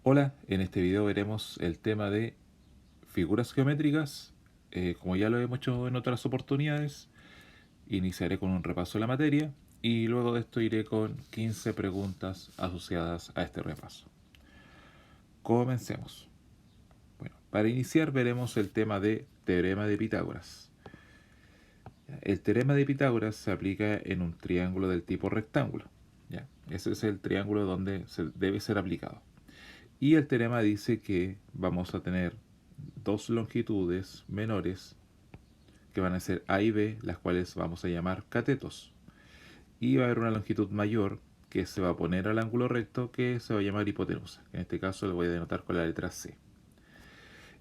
Hola, en este video veremos el tema de figuras geométricas. Como ya lo hemos hecho en otras oportunidades, iniciaré con un repaso de la materia y luego de esto iré con 15 preguntas asociadas a este repaso. Comencemos. Bueno, para iniciar veremos el tema de teorema de Pitágoras. El teorema de Pitágoras se aplica en un triángulo del tipo rectángulo. ¿Ya? Ese es el triángulo donde se debe ser aplicado. Y el teorema dice que vamos a tener dos longitudes menores que van a ser A y B, las cuales vamos a llamar catetos. Y va a haber una longitud mayor que se va a poner al ángulo recto que se va a llamar hipotenusa. En este caso lo voy a denotar con la letra C.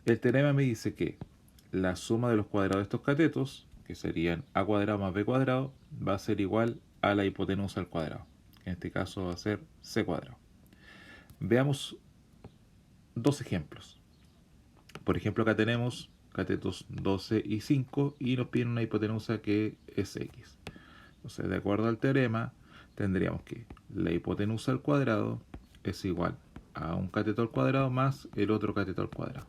El teorema me dice que la suma de los cuadrados de estos catetos, que serían A cuadrado más B cuadrado, va a ser igual a la hipotenusa al cuadrado. En este caso va a ser C cuadrado. Veamos dos ejemplos. Por ejemplo, acá tenemos catetos 12 y 5 y nos piden una hipotenusa que es x. Entonces, de acuerdo al teorema, tendríamos que la hipotenusa al cuadrado es igual a un cateto al cuadrado más el otro cateto al cuadrado.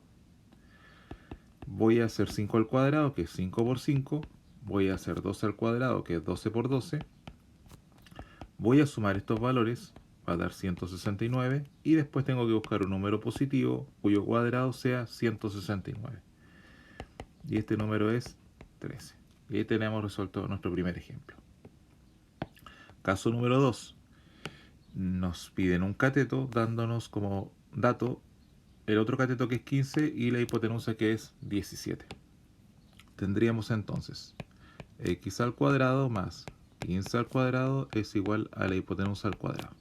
Voy a hacer 5 al cuadrado, que es 5 por 5. Voy a hacer 12 al cuadrado, que es 12 por 12. Voy a sumar estos valores, va a dar 169. Y después tengo que buscar un número positivo cuyo cuadrado sea 169. Y este número es 13. Y ahí tenemos resuelto nuestro primer ejemplo. Caso número 2. Nos piden un cateto dándonos como dato el otro cateto que es 15 y la hipotenusa que es 17. Tendríamos entonces x al cuadrado más 15 al cuadrado es igual a la hipotenusa al cuadrado.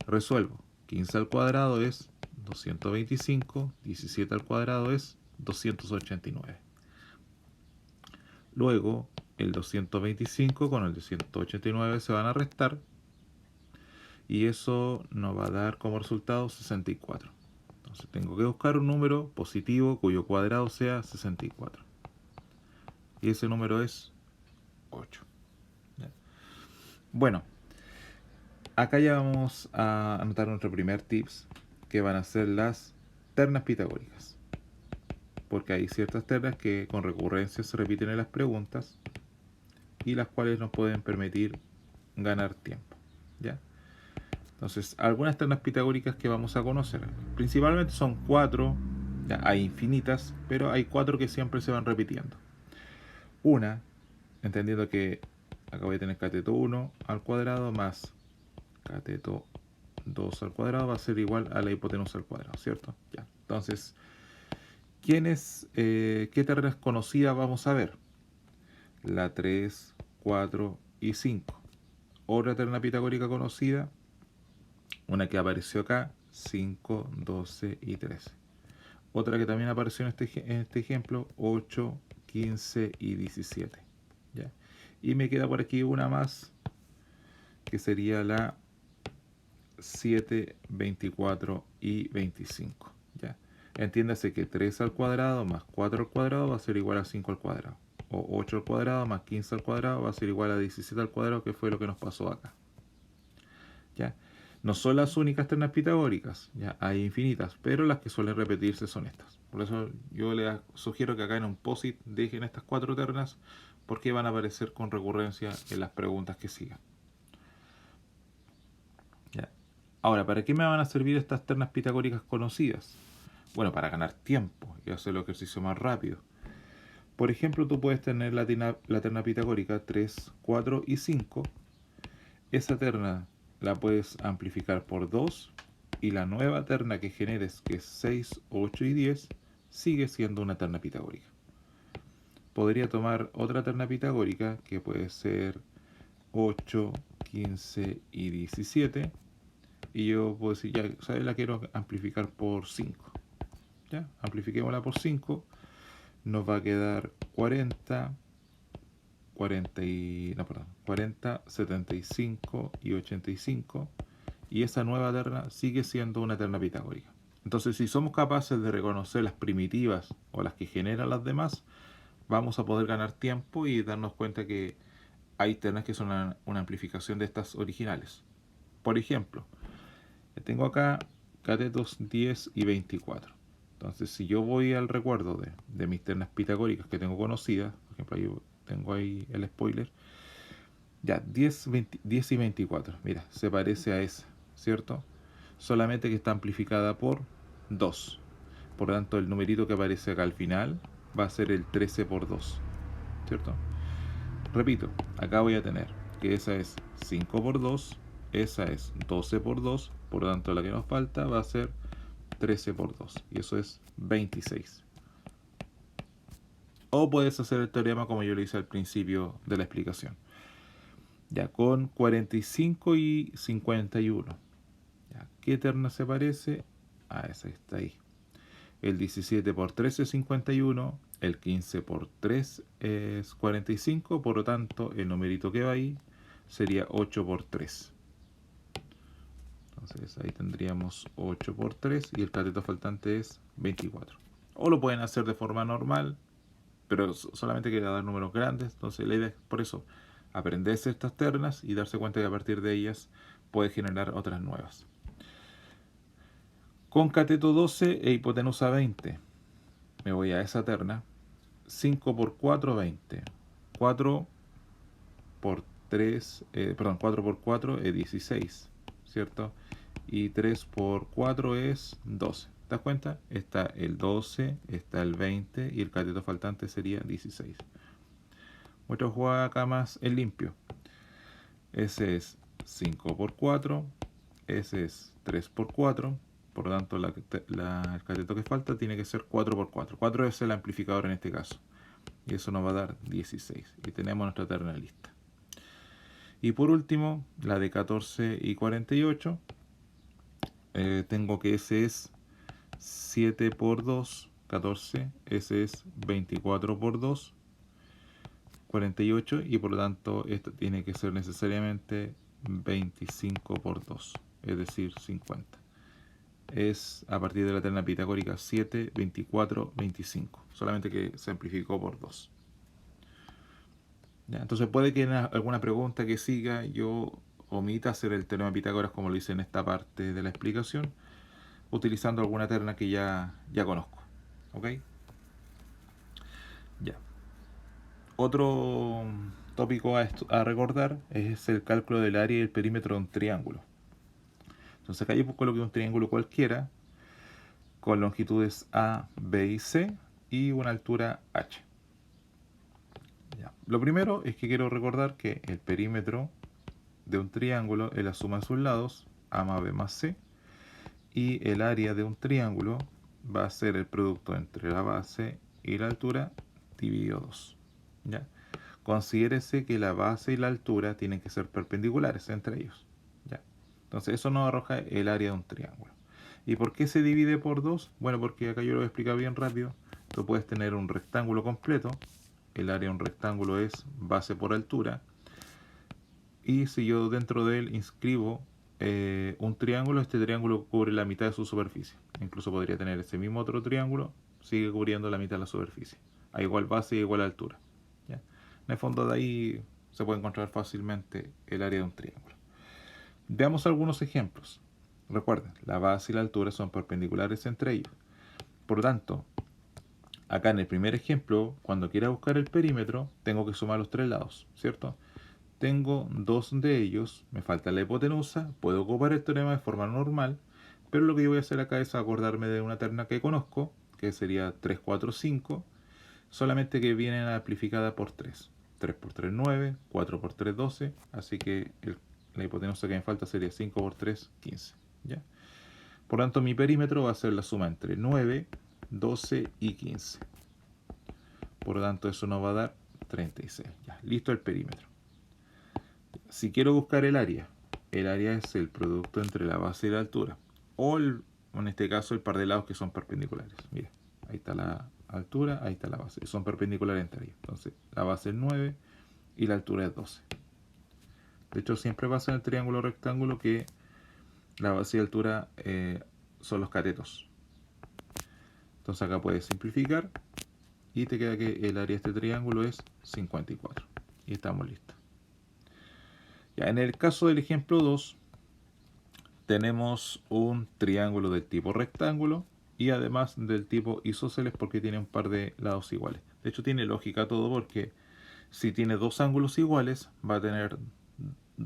Resuelvo. 15 al cuadrado es 225, 17 al cuadrado es 289. Luego, el 225 con el 289 se van a restar y eso nos va a dar como resultado 64. Entonces tengo que buscar un número positivo cuyo cuadrado sea 64. Y ese número es 8. Bueno, acá ya vamos a anotar nuestro primer tips, que van a ser las ternas pitagóricas. Porque hay ciertas ternas que con recurrencia se repiten en las preguntas y las cuales nos pueden permitir ganar tiempo. ¿Ya? Entonces, algunas ternas pitagóricas que vamos a conocer. Principalmente son 4, ya hay infinitas, pero hay 4 que siempre se van repitiendo. Una, entendiendo que acá voy a tener cateto 1 al cuadrado más cateto 2 al cuadrado va a ser igual a la hipotenusa al cuadrado, ¿cierto? Ya. Entonces, ¿qué ternas conocidas vamos a ver? La 3, 4 y 5. Otra terna pitagórica conocida, una que apareció acá, 5, 12 y 13. Otra que también apareció en este ejemplo, 8, 15 y 17. ¿Ya? Y me queda por aquí una más, que sería la 7, 24 y 25. ¿Ya? Entiéndase que 3 al cuadrado más 4 al cuadrado va a ser igual a 5 al cuadrado. O 8 al cuadrado más 15 al cuadrado va a ser igual a 17 al cuadrado, que fue lo que nos pasó acá. ¿Ya? No son las únicas ternas pitagóricas, ya hay infinitas, pero las que suelen repetirse son estas. Por eso yo les sugiero que acá en un POSIT dejen estas 4 ternas, porque van a aparecer con recurrencia en las preguntas que sigan. ¿Ya? Ahora, ¿para qué me van a servir estas ternas pitagóricas conocidas? Bueno, para ganar tiempo y hacer el ejercicio más rápido. Por ejemplo, tú puedes tener la terna pitagórica 3, 4 y 5. Esa terna la puedes amplificar por 2 y la nueva terna que generes, que es 6, 8 y 10, sigue siendo una terna pitagórica. Podría tomar otra terna pitagórica que puede ser 8, 15 y 17 y yo puedo decir, ya, ¿sabes? La quiero amplificar por 5. ¿Ya? Amplifiquémosla por 5, nos va a quedar 40, 40, 75 y 85. Y esa nueva terna sigue siendo una terna pitagórica. Entonces, si somos capaces de reconocer las primitivas o las que generan las demás, vamos a poder ganar tiempo y darnos cuenta que hay ternas que son una amplificación de estas originales. Por ejemplo, tengo acá catetos 10 y 24. Entonces, si yo voy al recuerdo de mis ternas pitagóricas que tengo conocidas, por ejemplo, ahí tengo ahí el spoiler, ya, 10 y 24, mira, se parece a esa, ¿cierto? Solamente que está amplificada por 2. Por lo tanto, el numerito que aparece acá al final va a ser el 13 por 2, ¿cierto? Repito, acá voy a tener que esa es 5 por 2, esa es 12 por 2, por lo tanto la que nos falta va a ser 13 por 2, y eso es 26. O puedes hacer el teorema como yo lo hice al principio de la explicación. Ya, con 45 y 51. Ya, ¿qué terna se parece? A esa que está ahí. El 17 por 3 es 51, el 15 por 3 es 45, por lo tanto el numerito que va ahí sería 8 por 3. Entonces ahí tendríamos 8 por 3 y el cateto faltante es 24. O lo pueden hacer de forma normal, pero solamente quería dar números grandes. Entonces la idea es por eso aprenderse estas ternas y darse cuenta que a partir de ellas puede generar otras nuevas. Con cateto 12 e hipotenusa 20, me voy a esa terna. 5 por 4, 20. 4 por 3, 4 por 4 es 16, ¿cierto? Y 3 por 4 es 12. ¿Te das cuenta? Está el 12, está el 20 y el cateto faltante sería 16. Voy a jugar acá más en limpio. Ese es 5 por 4, ese es 3 por 4, por lo tanto el cateto que falta tiene que ser 4 por 4. 4 es el amplificador en este caso. Y eso nos va a dar 16. Y tenemos nuestra terna lista. Y por último, la de 14 y 48. Tengo que ese es 7 por 2, 14. Ese es 24 por 2, 48. Y por lo tanto, esto tiene que ser necesariamente 25 por 2, es decir, 50. Es a partir de la terna pitagórica 7, 24, 25. Solamente que se amplificó por 2. ¿Ya? Entonces puede que en alguna pregunta que siga yo omita hacer el teorema de Pitágoras como lo hice en esta parte de la explicación, utilizando alguna terna que ya conozco. ¿Ok? Ya. Otro tópico a recordar es el cálculo del área y el perímetro de un triángulo. Entonces acá yo coloqué un triángulo cualquiera con longitudes A, B y C y una altura H. Ya. Lo primero es que quiero recordar que el perímetro de un triángulo es la suma de sus lados, A más B más C, y el área de un triángulo va a ser el producto entre la base y la altura dividido 2. ¿Ya? Considérese que la base y la altura tienen que ser perpendiculares entre ellos. ¿Ya? Entonces eso nos arroja el área de un triángulo. ¿Y por qué se divide por 2? Bueno, porque acá yo lo voy a explicar bien rápido. Tú puedes tener un rectángulo completo. El área de un rectángulo es base por altura. Y si yo dentro de él inscribo un triángulo, este triángulo cubre la mitad de su superficie. Incluso podría tener ese mismo otro triángulo, sigue cubriendo la mitad de la superficie, a igual base y igual altura. ¿Ya? En el fondo de ahí se puede encontrar fácilmente el área de un triángulo. Veamos algunos ejemplos. Recuerden, la base y la altura son perpendiculares entre ellos. Por lo tanto, acá en el primer ejemplo, cuando quiera buscar el perímetro, tengo que sumar los tres lados, ¿cierto? Tengo dos de ellos, me falta la hipotenusa, puedo ocupar el teorema de forma normal, pero lo que yo voy a hacer acá es acordarme de una terna que conozco, que sería 3, 4, 5, solamente que viene amplificada por 3. 3 por 3, 9, 4 por 3, 12, así que la hipotenusa que me falta sería 5 por 3, 15. ¿Ya? Por lo tanto, mi perímetro va a ser la suma entre 9, 12 y 15. Por lo tanto, eso nos va a dar 36. Ya, listo el perímetro. Si quiero buscar el área es el producto entre la base y la altura, o en este caso el par de lados que son perpendiculares. Mira, ahí está la altura, ahí está la base, son perpendiculares entre ellos. Entonces la base es 9 y la altura es 12. De hecho siempre pasa en el triángulo rectángulo que la base y la altura son los catetos. Entonces acá puedes simplificar y te queda que el área de este triángulo es 54. Y estamos listos. Ya, en el caso del ejemplo 2, tenemos un triángulo del tipo rectángulo y además del tipo isósceles porque tiene un par de lados iguales. De hecho tiene lógica todo porque si tiene dos ángulos iguales va a tener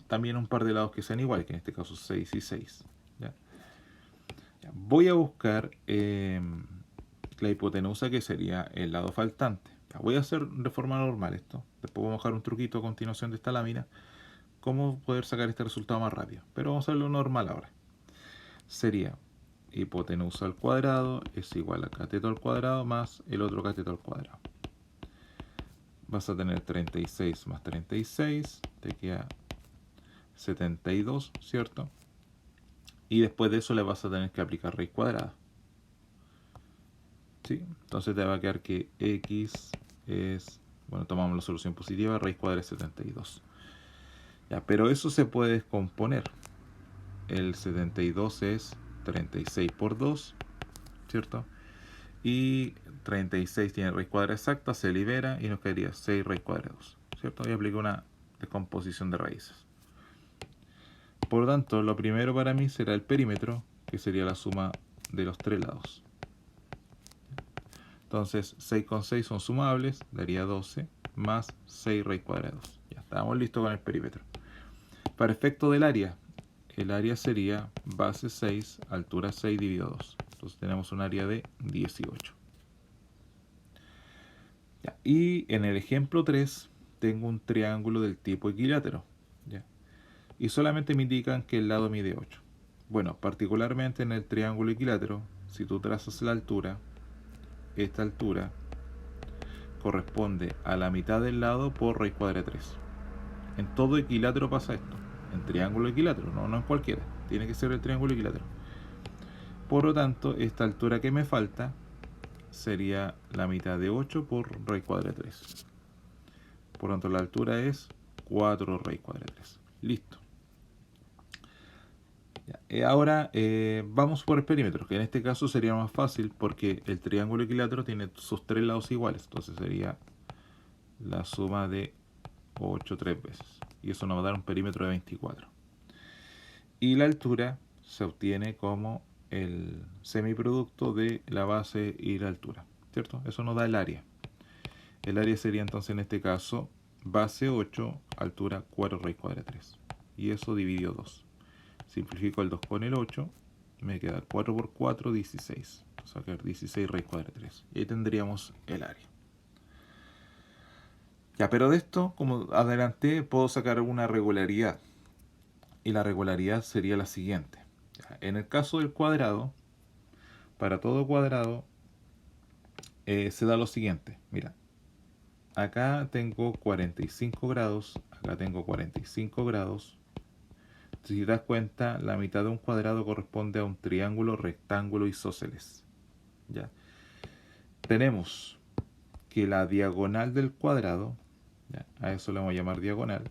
también un par de lados que sean iguales, que en este caso 6 y 6. ¿Ya? Voy a buscar la hipotenusa, que sería el lado faltante. Voy a hacer de forma normal esto. Después vamos a dejar un truquito a continuación de esta lámina, cómo poder sacar este resultado más rápido. Pero vamos a hacerlo normal ahora. Sería hipotenusa al cuadrado es igual a cateto al cuadrado más el otro cateto al cuadrado. Vas a tener 36 más 36, te queda 72, ¿cierto? Y después de eso le vas a tener que aplicar raíz cuadrada. ¿Sí? Entonces te va a quedar que x es, bueno, tomamos la solución positiva, raíz cuadrada es 72. Ya, pero eso se puede descomponer. El 72 es 36 por 2, ¿cierto? Y 36 tiene raíz cuadrada exacta, se libera y nos quedaría 6 raíz cuadrada de 2, ¿cierto? Y aplico una descomposición de raíces. Por lo tanto, lo primero para mí será el perímetro, que sería la suma de los tres lados. Entonces, 6 con 6 son sumables, daría 12, más 6 raíz cuadrada de 2. Ya estamos listos con el perímetro. Para efecto del área, el área sería base 6, altura 6 dividido 2. Entonces tenemos un área de 18. Ya. Y en el ejemplo 3 tengo un triángulo del tipo equilátero. ¿Ya? Y solamente me indican que el lado mide 8. Bueno, particularmente en el triángulo equilátero, si tú trazas la altura, esta altura corresponde a la mitad del lado por raíz cuadrada de 3. En todo equilátero pasa esto. En triángulo equilátero, no en cualquiera. Tiene que ser el triángulo equilátero. Por lo tanto, esta altura que me falta sería la mitad de 8 por raíz cuadrada de 3. Por lo tanto, la altura es 4 raíz cuadrada de 3. Listo. Ahora vamos por el perímetro, que en este caso sería más fácil porque el triángulo equilátero tiene sus tres lados iguales. Entonces sería la suma de 8 tres veces. Y eso nos va a dar un perímetro de 24. Y la altura se obtiene como el semiproducto de la base y la altura, ¿cierto? Eso nos da el área. El área sería entonces en este caso base 8, altura 4 raíz cuadrada de 3. Y eso dividió 2. Simplifico el 2 con el 8, me queda 4 por 4, 16. Entonces va a quedar 16 raíz cuadrada de 3. Y ahí tendríamos el área. Ya, pero de esto, como adelanté, puedo sacar una regularidad. Y la regularidad sería la siguiente. En el caso del cuadrado, para todo cuadrado, se da lo siguiente. Mira, acá tengo 45 grados, acá tengo 45 grados. Si te das cuenta, la mitad de un cuadrado corresponde a un triángulo, rectángulo, isósceles. ¿Ya? Tenemos que la diagonal del cuadrado, ¿ya? A eso le vamos a llamar diagonal,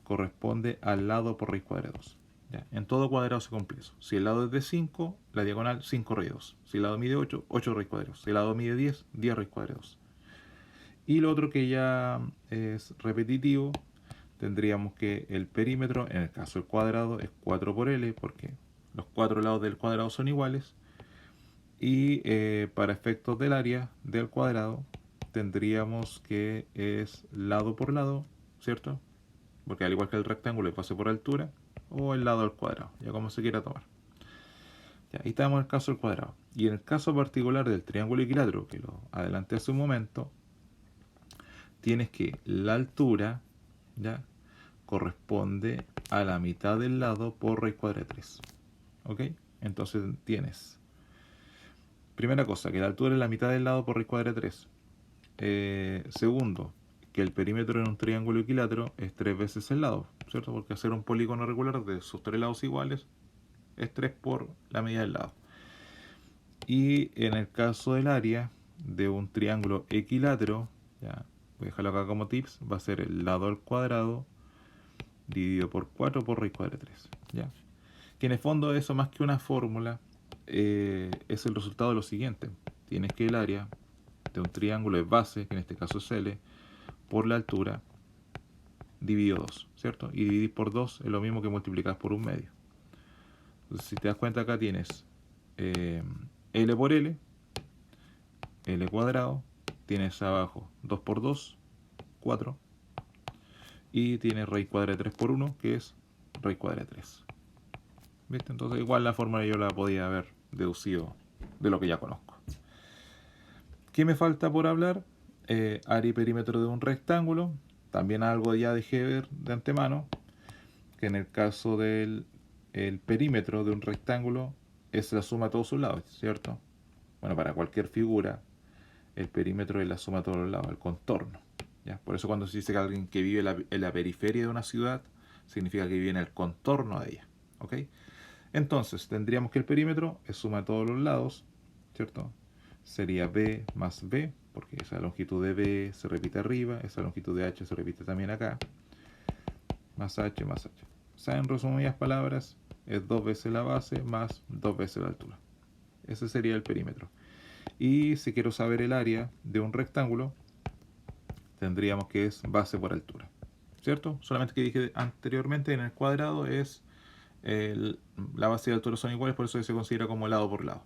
corresponde al lado por raíz cuadrada de 2. ¿Ya? En todo cuadrado se cumple eso. Si el lado es de 5, la diagonal 5 raíz 2. Si el lado mide 8, 8 raíz cuadrada 2. Si el lado mide 10, 10 raíz cuadrada 2. Y lo otro que ya es repetitivo, tendríamos que el perímetro, en el caso del cuadrado, es 4 por L, porque los cuatro lados del cuadrado son iguales. Y para efectos del área del cuadrado, tendríamos que es lado por lado, ¿cierto? Porque al igual que el rectángulo es base por altura, o el lado del cuadrado, ya como se quiera tomar. Ya, ahí estamos en el caso del cuadrado. Y en el caso particular del triángulo equilátero, que lo adelanté hace un momento, tienes que la altura, ¿ya?, corresponde a la mitad del lado por raíz cuadrada de 3. ¿Ok? Entonces tienes, primera cosa, que la altura es la mitad del lado por raíz cuadrada de 3. Segundo, que el perímetro en un triángulo equilátero es 3 veces el lado, ¿cierto? Porque hacer un polígono regular de sus tres lados iguales es 3 por la medida del lado. Y en el caso del área de un triángulo equilátero, ya voy a dejarlo acá como tips, va a ser el lado al cuadrado dividido por 4 por raíz cuadrada de 3. ¿Ya? Que en el fondo eso, más que una fórmula, es el resultado de lo siguiente. Tienes que el área de un triángulo es base, que en este caso es L, por la altura dividido 2, ¿cierto? Y dividir por 2 es lo mismo que multiplicar por un medio. Entonces, si te das cuenta, acá tienes L por L, L cuadrado, tienes abajo 2 por 2, 4, y tienes raíz cuadrada de 3 por 1, que es raíz cuadrada de 3. ¿Viste? Entonces igual la fórmula yo la podía haber deducido de lo que ya conozco. ¿Qué me falta por hablar? Área y perímetro de un rectángulo. También algo ya dejé ver de antemano, que en el caso del perímetro de un rectángulo es la suma de todos sus lados, ¿cierto? Bueno, para cualquier figura, el perímetro es la suma de todos los lados, el contorno. ¿Ya? Por eso cuando se dice que alguien que vive en la periferia de una ciudad, significa que vive en el contorno de ella. ¿Ok? Entonces, tendríamos que el perímetro es suma de todos los lados, ¿cierto? Sería B más B, porque esa longitud de B se repite arriba, esa longitud de H se repite también acá, más H más H. O sea, en resumidas palabras, es 2 veces la base más 2 veces la altura. Ese sería el perímetro. Y si quiero saber el área de un rectángulo, tendríamos que es base por altura, ¿cierto? Solamente que dije anteriormente, en el cuadrado es la base y la altura son iguales, por eso se considera como lado por lado.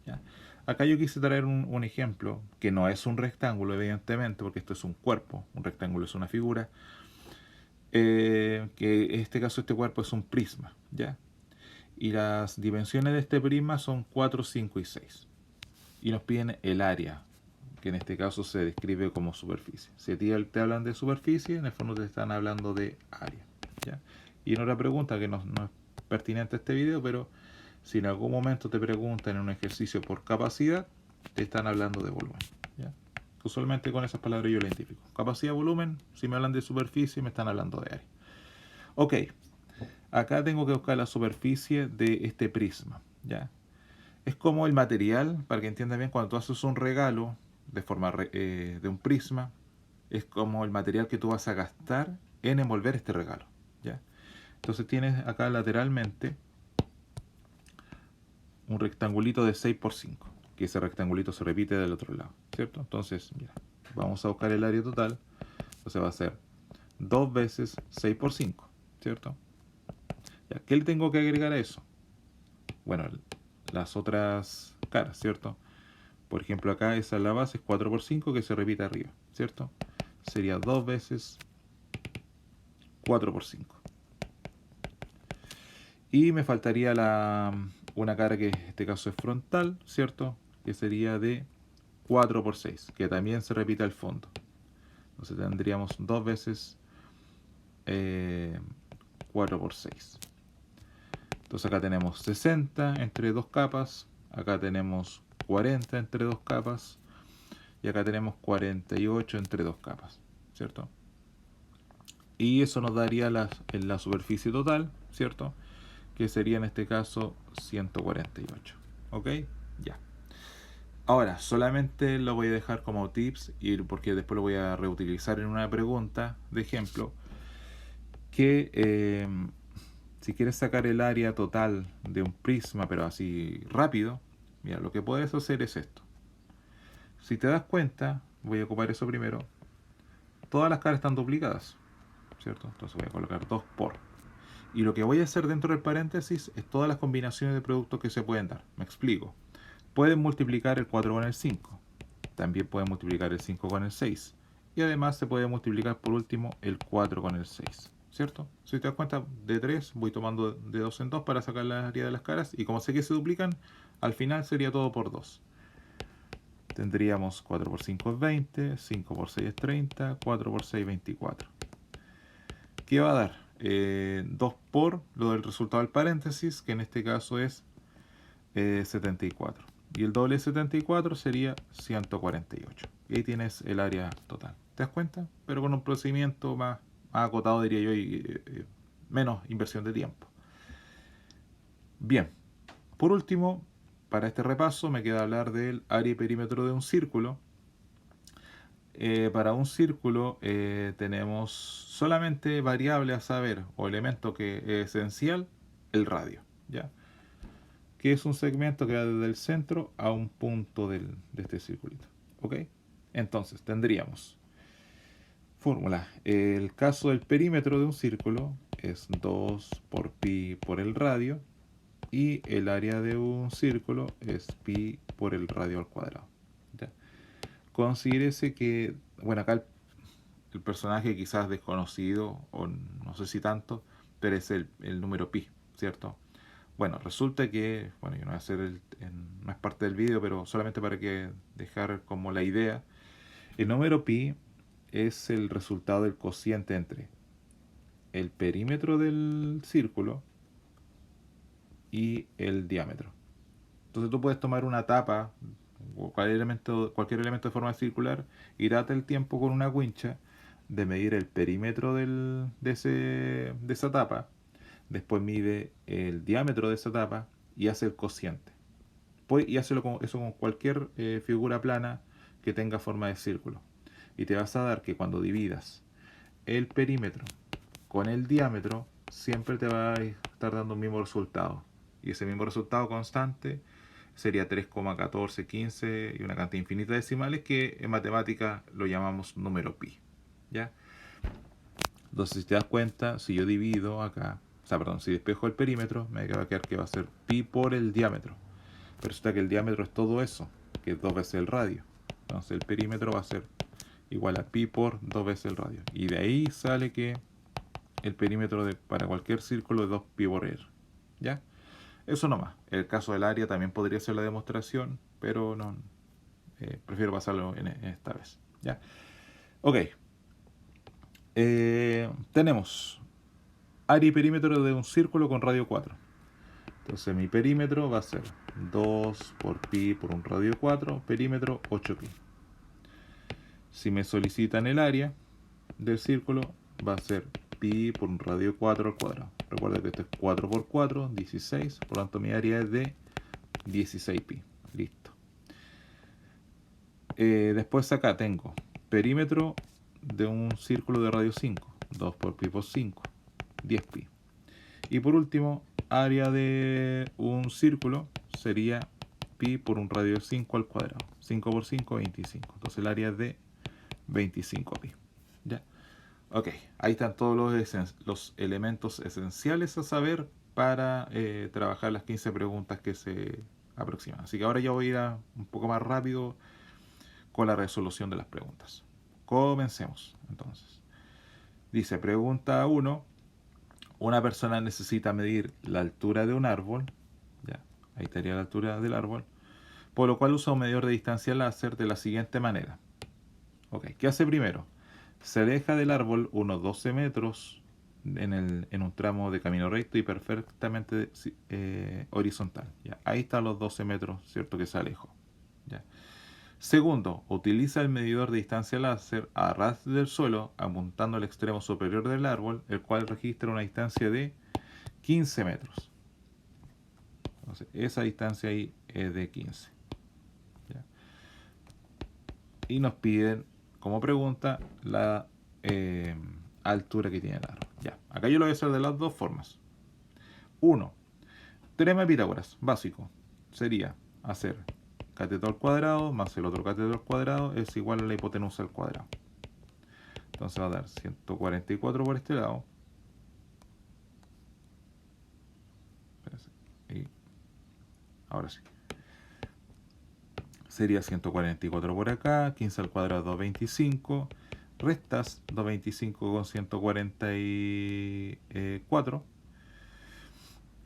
¿Ya? Acá yo quise traer un ejemplo que no es un rectángulo, evidentemente, porque esto es un cuerpo, un rectángulo es una figura, que en este caso este cuerpo es un prisma, ¿ya? Y las dimensiones de este prisma son 4, 5 y 6. Y nos piden el área, que en este caso se describe como superficie. Si a ti te hablan de superficie, en el fondo te están hablando de área, ¿ya? Y en otra pregunta que no es pertinente a este video, pero si en algún momento te preguntan en un ejercicio por capacidad, te están hablando de volumen, ¿ya? Usualmente con esas palabras yo lo identifico. Capacidad, volumen, si me hablan de superficie, me están hablando de área. Ok, acá tengo que buscar la superficie de este prisma, ¿ya? Es como el material, para que entiendan bien, cuando tú haces un regalo de forma de un prisma, es como el material que tú vas a gastar en envolver este regalo, ¿ya? Entonces tienes acá lateralmente un rectangulito de 6 por 5, que ese rectangulito se repite del otro lado, ¿cierto? Entonces, mira, vamos a buscar el área total, entonces va a ser 2 veces 6 por 5, ¿cierto? ¿Ya? ¿Qué le tengo que agregar a eso? Bueno, las otras caras, ¿cierto? Por ejemplo, acá esa es la base, es 4 por 5, que se repite arriba, ¿cierto? Sería 2 veces 4 por 5. Y me faltaría una cara que en este caso es frontal, ¿cierto? Que sería de 4 por 6, que también se repite al fondo. Entonces tendríamos 2 veces 4 por 6. Entonces acá tenemos 60 entre dos capas, acá tenemos 40 entre dos capas, y acá tenemos 48 entre dos capas, ¿cierto? Y eso nos daría la superficie total, ¿cierto? Que sería en este caso 148. ¿Ok? Ya. Ahora, solamente lo voy a dejar como tips, porque después lo voy a reutilizar en una pregunta de ejemplo, que si quieres sacar el área total de un prisma, pero así rápido, mira, lo que puedes hacer es esto. Si te das cuenta, voy a ocupar eso primero, todas las caras están duplicadas, ¿cierto? Entonces voy a colocar 2 por. Y lo que voy a hacer dentro del paréntesis es todas las combinaciones de productos que se pueden dar. Me explico. Pueden multiplicar el 4 con el 5. También pueden multiplicar el 5 con el 6. Y además se puede multiplicar por último el 4 con el 6. ¿Cierto? Si te das cuenta, de 3 voy tomando de 2 en 2 para sacar la área de las caras. Y como sé que se duplican, al final sería todo por 2. Tendríamos 4 por 5 es 20, 5 por 6 es 30, 4 por 6 24. ¿Qué va a dar? 2 por lo del resultado del paréntesis, que en este caso es 74. Y el doble de 74 sería 148. Y ahí tienes el área total. ¿Te das cuenta? Pero con un procedimiento más acotado, diría yo, y menos inversión de tiempo. Bien. Por último, para este repaso me queda hablar del área y perímetro de un círculo. Para un círculo tenemos solamente variable a saber, o elemento que es esencial, el radio, ¿ya? Que es un segmento que va desde el centro a un punto de este circulito, ¿ok? Entonces tendríamos fórmula. El caso del perímetro de un círculo es 2 por pi por el radio, y el área de un círculo es pi por el radio al cuadrado. ¿Ya? Considérese que, bueno, acá el personaje quizás desconocido, o no sé si tanto, pero es el número pi, ¿cierto? Bueno, resulta que, bueno, yo no voy a hacer no es parte del vídeo, pero solamente para que dejar como la idea, el número pi es el resultado del cociente entre el perímetro del círculo y el diámetro. Entonces tú puedes tomar una tapa o cualquier elemento de forma circular y date el tiempo con una wincha de medir el perímetro de esa tapa, después mide el diámetro de esa tapa y hace el cociente. Y hazlo eso con cualquier figura plana que tenga forma de círculo. Y te vas a dar que cuando dividas el perímetro con el diámetro, siempre te va a estar dando un mismo resultado. Y ese mismo resultado constante sería 3,1415 y una cantidad infinita de decimales que en matemática lo llamamos número pi. ¿Ya? Entonces, si te das cuenta, si yo divido acá, o sea, perdón, si despejo el perímetro, me va a quedar que va a ser pi por el diámetro. Pero resulta que el diámetro es todo eso, que es 2 veces el radio. Entonces el perímetro va a ser igual a pi por 2 veces el radio. Y de ahí sale que el perímetro para cualquier círculo es 2 pi por r. ¿Ya? Eso nomás. El caso del área también podría ser la demostración, pero no, prefiero pasarlo en esta vez. ¿Ya? Ok. Tenemos área y perímetro de un círculo con radio 4. Entonces mi perímetro va a ser 2 por pi por un radio 4, perímetro 8pi. Si me solicitan el área del círculo, va a ser pi por un radio 4 al cuadrado. Recuerda que esto es 4 por 4, 16, por lo tanto mi área es de 16pi. Listo. Después acá tengo perímetro de un círculo de radio 5, 2 por pi por 5, 10pi. Y por último, área de un círculo sería pi por un radio 5 al cuadrado. 5 por 5, 25. Entonces el área es de 25pi. ¿Ya? Ok, ahí están todos los elementos esenciales a saber para trabajar las 15 preguntas que se aproximan. Así que ahora ya voy a ir un poco más rápido con la resolución de las preguntas. Comencemos entonces. Dice, pregunta 1. Una persona necesita medir la altura de un árbol, ya, ahí estaría la altura del árbol, por lo cual usa un medidor de distancia láser de la siguiente manera. Ok, ¿qué hace primero? Se aleja del árbol unos 12 metros en un tramo de camino recto y perfectamente horizontal. ¿Ya? Ahí están los 12 metros, ¿cierto? Que se alejó. ¿Ya? Segundo, utiliza el medidor de distancia láser a ras del suelo apuntando al extremo superior del árbol, el cual registra una distancia de 15 metros. Entonces, esa distancia ahí es de 15. ¿Ya? Y nos piden como pregunta la altura que tiene el árbol. Ya, acá yo lo voy a hacer de las dos formas. 1. Teorema de Pitágoras, básico. Sería hacer cateto al cuadrado más el otro cateto al cuadrado es igual a la hipotenusa al cuadrado. Entonces va a dar 144 por este lado. Y ahora sí. Sería 144 por acá, 15 al cuadrado 225. Restas 225 con 144.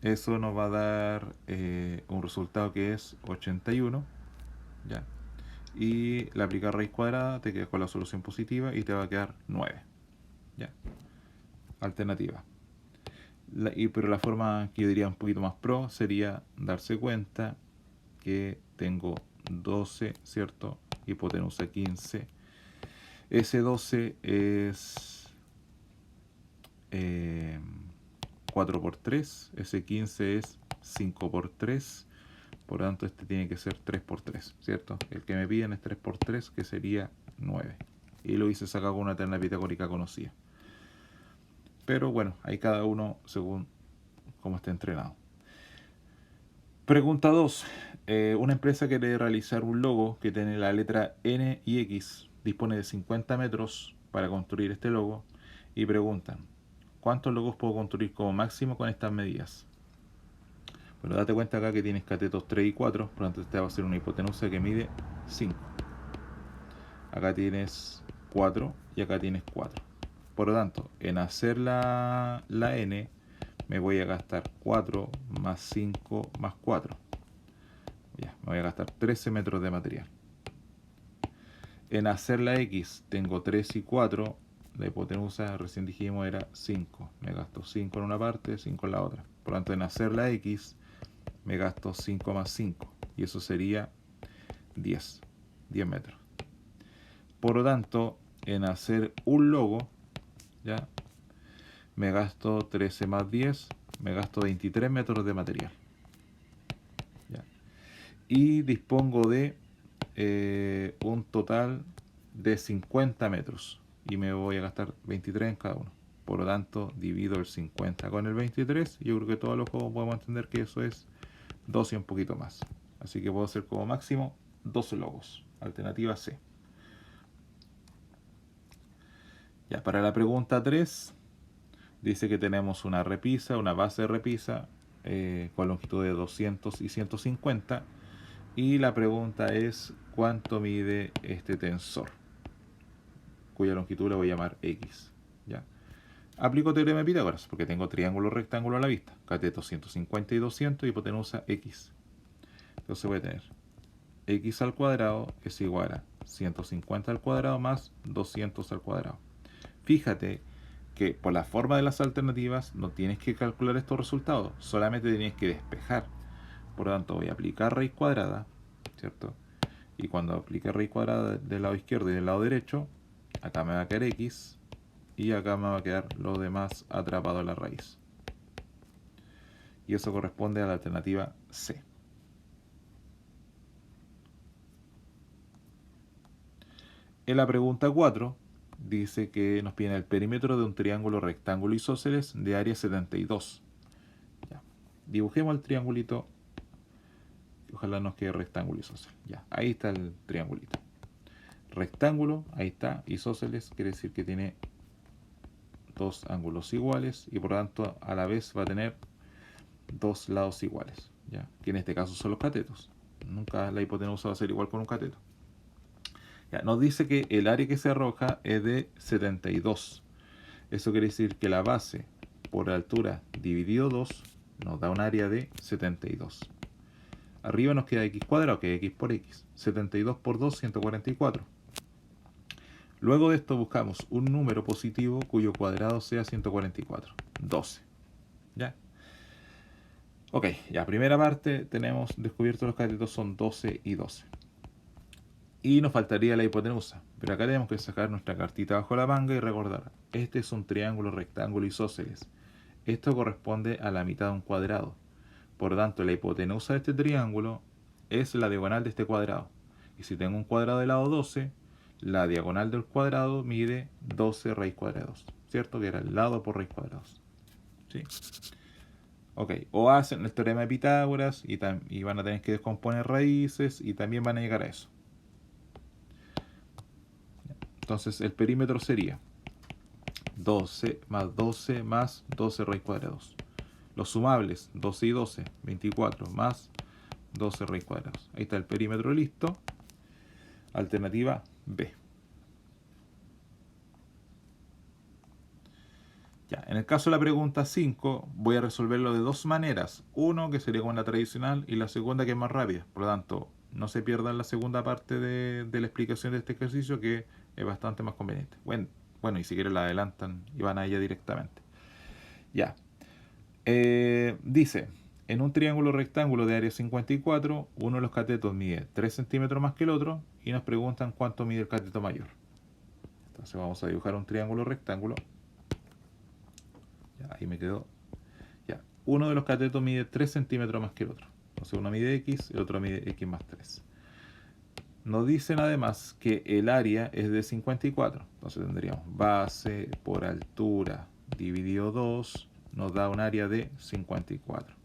Eso nos va a dar un resultado que es 81. ¿Ya? Y la aplicar raíz cuadrada te quedas con la solución positiva y te va a quedar 9. ¿Ya? Alternativa. Pero la forma que yo diría un poquito más pro sería darse cuenta que tengo 12, ¿cierto? Hipotenusa 15. Ese 12 es 4 por 3. Ese 15 es 5 por 3. Por lo tanto, este tiene que ser 3 por 3, ¿cierto? El que me piden es 3 por 3, que sería 9. Y lo hice sacado con una terna pitagórica conocida. Pero bueno, ahí cada uno según cómo esté entrenado. Pregunta 2. Una empresa quiere realizar un logo que tiene la letra N y X. Dispone de 50 metros para construir este logo. Y preguntan, ¿cuántos logos puedo construir como máximo con estas medidas? Pero date cuenta acá que tienes catetos 3 y 4, por lo tanto esta va a ser una hipotenusa que mide 5. Acá tienes 4 y acá tienes 4. Por lo tanto, en hacer la N, me voy a gastar 4 más 5 más 4. Ya, me voy a gastar 13 metros de material. En hacer la X, tengo 3 y 4. La hipotenusa, recién dijimos, era 5. Me gasto 5 en una parte, 5 en la otra. Por lo tanto, en hacer la X, me gasto 5 más 5. Y eso sería 10 metros. Por lo tanto, en hacer un logo, ¿ya? Me gasto 13 más 10, me gasto 23 metros de material. ¿Ya? Y dispongo de un total de 50 metros. Y me voy a gastar 23 en cada uno. Por lo tanto, divido el 50 con el 23. Yo creo que todos los juegos podemos entender que eso es 12 y un poquito más. Así que puedo hacer como máximo 12 logos. Alternativa C. Ya, para la pregunta 3, dice que tenemos una repisa, una base de repisa con longitud de 200 y 150. Y la pregunta es, ¿cuánto mide este tensor? Cuya longitud le voy a llamar X. ¿Ya? Aplico teorema de Pitágoras, porque tengo triángulo rectángulo a la vista. Cateto 150 y 200, hipotenusa X. Entonces voy a tener X al cuadrado es igual a 150 al cuadrado más 200 al cuadrado. Fíjate que por la forma de las alternativas no tienes que calcular estos resultados, solamente tienes que despejar. Por lo tanto, voy a aplicar raíz cuadrada, ¿cierto? Y cuando aplique raíz cuadrada del lado izquierdo y del lado derecho, acá me va a quedar X y acá me va a quedar lo demás atrapado en la raíz. Y eso corresponde a la alternativa C. En la pregunta 4 dice que nos pide el perímetro de un triángulo rectángulo isósceles de área 72. Ya. Dibujemos el triangulito. Ojalá nos quede rectángulo isósceles. Ya, ahí está el triangulito. Rectángulo, ahí está, isósceles, quiere decir que tiene dos ángulos iguales y por lo tanto a la vez va a tener dos lados iguales, ¿ya? Que en este caso son los catetos. Nunca la hipotenusa va a ser igual con un cateto. Ya, nos dice que el área que se arroja es de 72. Eso quiere decir que la base por altura dividido 2 nos da un área de 72. Arriba nos queda x cuadrado, que es x por x. 72 por 2, 144. Luego de esto buscamos un número positivo cuyo cuadrado sea 144. 12. ¿Ya? Ok, ya primera parte tenemos descubierto los catetos son 12 y 12. Y nos faltaría la hipotenusa. Pero acá tenemos que sacar nuestra cartita bajo la manga y recordar, este es un triángulo rectángulo isósceles. Esto corresponde a la mitad de un cuadrado. Por lo tanto, la hipotenusa de este triángulo es la diagonal de este cuadrado. Y si tengo un cuadrado de lado 12, la diagonal del cuadrado mide 12 raíz cuadrada de 2. ¿Cierto? Que era el lado por raíz cuadrada de 2. ¿Sí? Ok, o hacen el teorema de Pitágoras y van a tener que descomponer raíces y también van a llegar a eso. Entonces el perímetro sería 12 más 12 más 12 raíz cuadrada de 2. Los sumables, 12 y 12, 24 más 12 raíz cuadrada de 2. Ahí está el perímetro listo. Alternativa B. Ya, en el caso de la pregunta 5, voy a resolverlo de dos maneras. Uno, que sería como la tradicional, y la segunda, que es más rápida. Por lo tanto, no se pierdan la segunda parte de la explicación de este ejercicio, que es bastante más conveniente. Bueno, y si quieren la adelantan y van a ella directamente. Ya. Dice, en un triángulo rectángulo de área 54, uno de los catetos mide 3 centímetros más que el otro y nos preguntan cuánto mide el cateto mayor. Entonces vamos a dibujar un triángulo rectángulo. Ya, ahí me quedó. Ya, uno de los catetos mide 3 centímetros más que el otro. Entonces uno mide X, el otro mide X más 3. Nos dicen además que el área es de 54. Entonces tendríamos base por altura dividido 2 nos da un área de 54.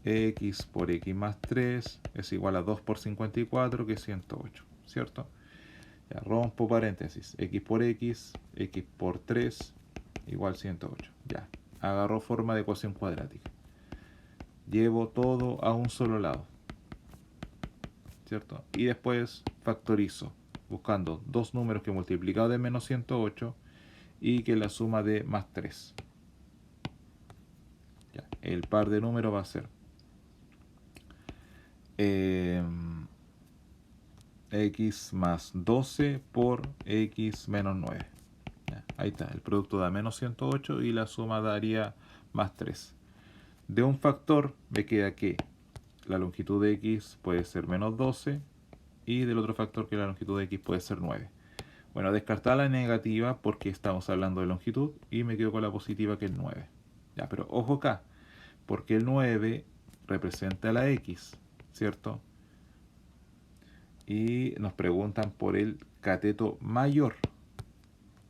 X por X más 3 es igual a 2 por 54, que es 108, ¿cierto? Ya, rompo paréntesis. X por X, X por 3, igual 108. Ya, agarró forma de ecuación cuadrática. llevo todo a un solo lado, ¿cierto? Y después factorizo, buscando dos números que multiplicado de menos 108 y que la suma de más 3. Ya, el par de números va a ser x más 12 por x menos 9. Ya, ahí está, el producto da menos 108 y la suma daría más 3. De un factor me queda que la longitud de x puede ser menos 12 y del otro factor que la longitud de x puede ser 9. Bueno, descartar la negativa porque estamos hablando de longitud y me quedo con la positiva que es 9. Ya, pero ojo acá, porque el 9 representa la x, ¿cierto? Y nos preguntan por el cateto mayor,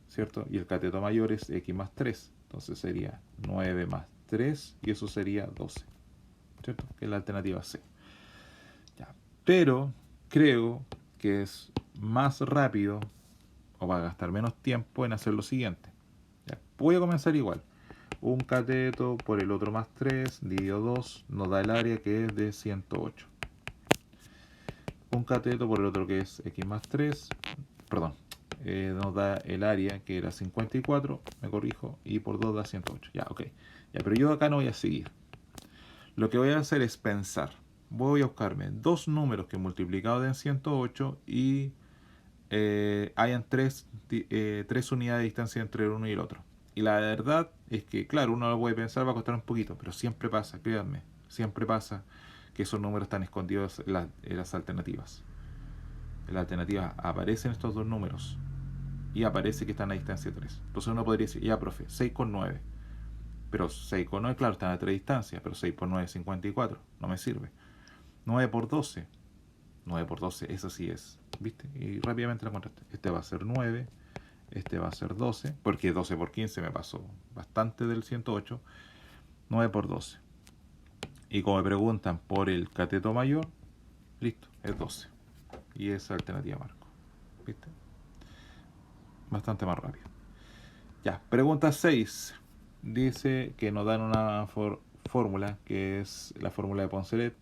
¿cierto? Y el cateto mayor es x más 3. Entonces sería 9 más 3 y eso sería 12, ¿cierto? Que es la alternativa C. Ya. Pero creo que es más rápido o va a gastar menos tiempo en hacer lo siguiente. Ya. Voy a comenzar igual. Un cateto por el otro más 3 dividido 2 nos da el área que es de 108. Un cateto por el otro que es x más 3, perdón, nos da el área que era 54, me corrijo, y por 2 da 108. Ya, ok. Ya, pero yo acá no voy a seguir. Lo que voy a hacer es pensar. Voy a buscarme dos números que multiplicados den 108 y hayan tres unidades de distancia entre el uno y el otro. Y la verdad es que, claro, uno lo puede pensar, va a costar un poquito, pero siempre pasa, créanme, siempre pasa que esos números están escondidos en las alternativas. En las alternativas aparecen estos dos números y aparece que están a distancia 3. Entonces uno podría decir, ya, profe, 6 con 9. Pero 6 con 9, claro, están a 3 distancias, pero 6 por 9 es 54, no me sirve. 9 por 12, 9 por 12, eso sí es, ¿viste? Y rápidamente lo encontraste. Este va a ser 9, este va a ser 12, porque 12 por 15 me pasó bastante del 108. 9 por 12. Y como me preguntan por el cateto mayor, listo, es 12. Y esa alternativa marco, ¿viste? Bastante más rápido. Ya, pregunta 6. Dice que nos dan una fórmula, que es la fórmula de Poncelet.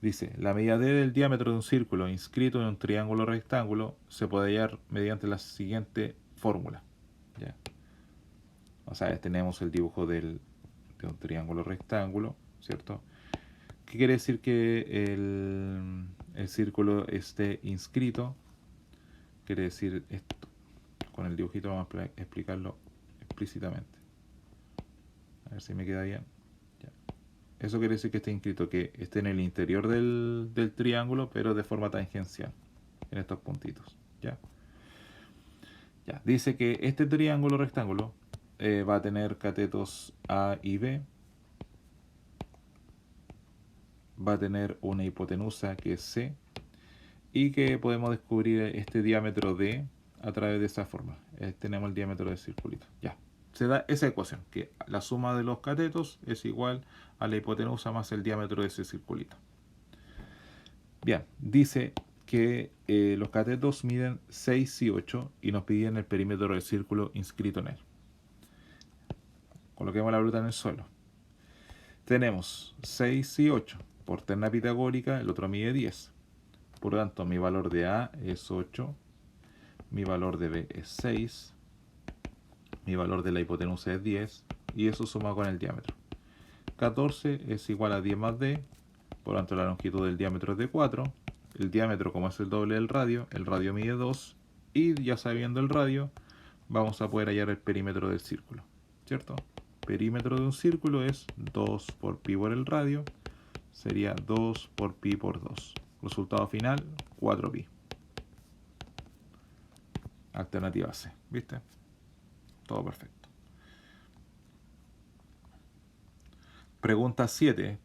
Dice, la medida d del diámetro de un círculo inscrito en un triángulo rectángulo se puede hallar mediante la siguiente fórmula. ¿Ya? O sea, tenemos el dibujo de un triángulo rectángulo, ¿cierto? ¿Qué quiere decir que el círculo esté inscrito? Quiere decir esto. Con el dibujito vamos a explicarlo explícitamente. A ver si me queda bien. Ya. Eso quiere decir que esté inscrito, que esté en el interior del triángulo, pero de forma tangencial, en estos puntitos. ¿Ya? Ya. Dice que este triángulo rectángulo va a tener catetos A y B. Va a tener una hipotenusa que es C. Y que podemos descubrir este diámetro D a través de esa forma. Tenemos el diámetro del circulito. Ya. Se da esa ecuación, que la suma de los catetos es igual a la hipotenusa más el diámetro de ese circulito. Bien, dice que los catetos miden 6 y 8 y nos piden el perímetro del círculo inscrito en él. Coloquemos la pelota en el suelo. Tenemos 6 y 8. Por terna pitagórica, el otro mide 10. Por lo tanto, mi valor de A es 8, mi valor de B es 6, mi valor de la hipotenusa es 10, y eso suma con el diámetro. 14 es igual a 10 más D, por lo tanto la longitud del diámetro es de 4, el diámetro como es el doble del radio, el radio mide 2, y ya sabiendo el radio, vamos a poder hallar el perímetro del círculo, ¿cierto? Perímetro de un círculo es 2 por pi por el radio, sería 2 por pi por 2. Resultado final, 4pi. Alternativa C, ¿viste? Todo perfecto. Pregunta 7.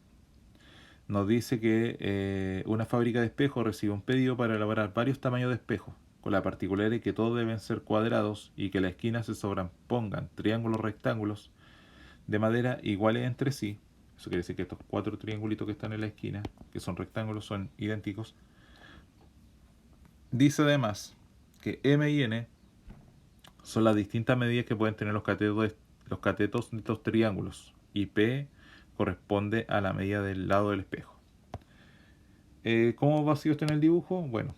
Nos dice que una fábrica de espejos recibe un pedido para elaborar varios tamaños de espejos, con la particularidad de que todos deben ser cuadrados y que las esquinas se sobrepongan triángulos rectángulos de madera iguales entre sí. Eso quiere decir que estos 4 triangulitos que están en la esquina, que son rectángulos, son idénticos. Dice además que M y N son las distintas medidas que pueden tener los catetos de estos triángulos, y P corresponde a la medida del lado del espejo. ¿Cómo va así esto en el dibujo? Bueno,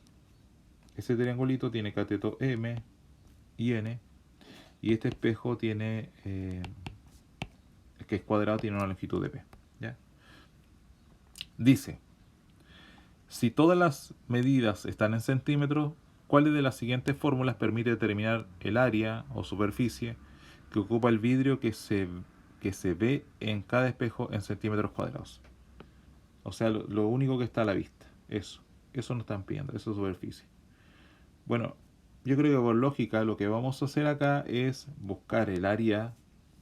ese triangulito tiene cateto M y N, y este espejo tiene, que es cuadrado, tiene una longitud de P. ¿Ya? Dice, si todas las medidas están en centímetros, ¿cuál de las siguientes fórmulas permite determinar el área o superficie que ocupa el vidrio que se ve en cada espejo en centímetros cuadrados? O sea, lo único que está a la vista, eso nos están pidiendo, esa superficie. Bueno, yo creo que por lógica lo que vamos a hacer acá es buscar el área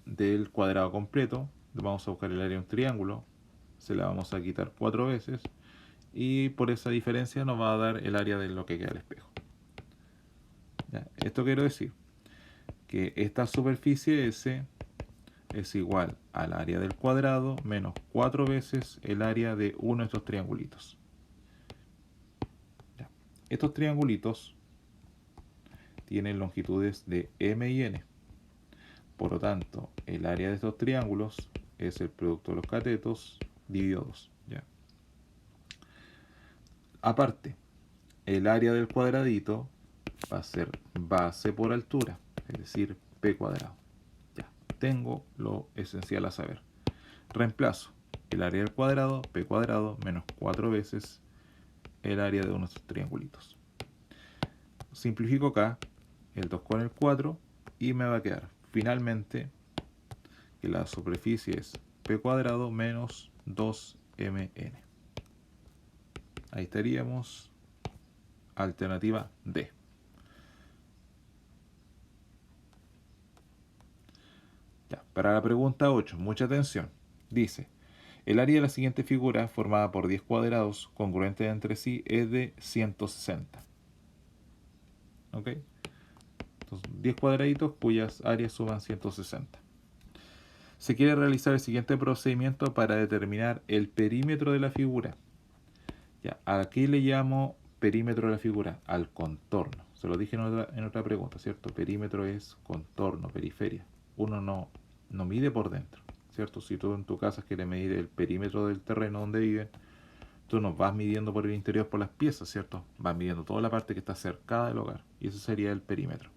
del cuadrado completo. Vamos a buscar el área de un triángulo, se la vamos a quitar 4 veces, y por esa diferencia nos va a dar el área de lo que queda el espejo. ¿Ya? Esto quiero decir que esta superficie S es igual al área del cuadrado menos 4 veces el área de uno de estos triangulitos. ¿Ya? Estos triangulitos tienen longitudes de M y N. Por lo tanto, el área de estos triángulos es el producto de los catetos dividido 2. ¿Ya? Aparte, el área del cuadradito va a ser base por altura, es decir, P cuadrado. Ya, tengo lo esencial a saber. Reemplazo el área del cuadrado, P cuadrado, menos 4 veces el área de uno de estos triangulitos. Simplifico acá el 2 con el 4 y me va a quedar finalmente que la superficie es P cuadrado menos 2MN. Ahí estaríamos, alternativa D. Ya, para la pregunta 8, mucha atención. Dice, el área de la siguiente figura, formada por 10 cuadrados congruentes entre sí, es de 160. ¿Ok? Entonces, 10 cuadraditos cuyas áreas suman 160. Se quiere realizar el siguiente procedimiento para determinar el perímetro de la figura. Ya, aquí le llamo perímetro de la figura al contorno. Se lo dije en otra pregunta, ¿cierto? Perímetro es contorno, periferia. Uno no mide por dentro, ¿cierto? Si tú en tu casa quieres medir el perímetro del terreno donde viven, tú no vas midiendo por el interior por las piezas, ¿cierto? Vas midiendo toda la parte que está cercada del hogar. Y eso sería el perímetro.